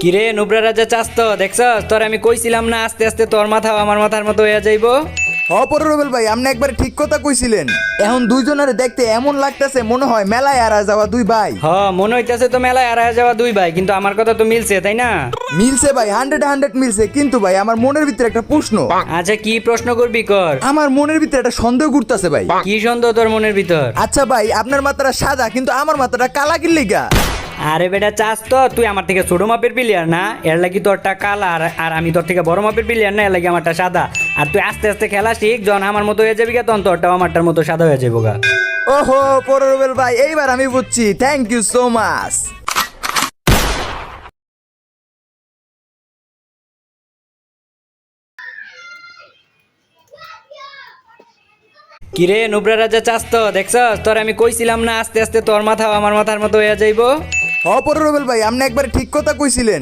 কিরে নুবরা রাজা চাস তো দেখছস তোর আমি কইছিলাম না আস্তে আস্তে তোর মাথা আমার মাথার মতো হয়ে যাইবো। অপরবেল ভাই আপনি একবারে ঠিক কথা কইছিলেন। এখন দুইজনের দেখতে এমন লাগতেছে মনে হয় মেলায় আর যাওয়া দুই ভাই। মনে হইতাছে তো মেলায় হারায় যাওয়া দুই ভাই, কিন্তু আমার কথা তো মিলছে তাই না? মিলছে ভাই, 100 মিলছে, কিন্তু ভাই আমার মনের ভিতরে একটা প্রশ্ন। আচ্ছা কি প্রশ্ন করবি কর। আমার মনের ভিতরে একটা সন্দেহ ঘুরতেছে ভাই। কি সন্দেহ তোর মনের ভিতর? আচ্ছা ভাই, আপনার মাথাটা সাদা কিন্তু আমার মাথাটা কালা কি লিগা? আরে বেটা চাস তো তুই আমার থেকে ছোট মাপের প্লেয়ার না, এর লাগি তোরটা কালা আর আমি তোর থেকে বড় মাপের প্লেয়ার না, এর লাগি আমারটা সাদা। আর তুই আস্তে আস্তে খেলা শিখ, যখন আমার মতো হয়ে যাবি তখন তোরটাও আমারটার মতো সাদা হয়ে যাবো গা। ওহো পরবেল ভাই, এইবার আমি বুঝছি, থ্যাংক ইউ সো মাচ। কিরে নুবরা রাজা চাস তো দেখছস তোর আমি কইছিলাম না আস্তে আস্তে তোর মাথা আমার মাথার মতো হয়ে যাইবো। অপরবেল ভাই আপনি একবারে ঠিক কথা কইছিলেন।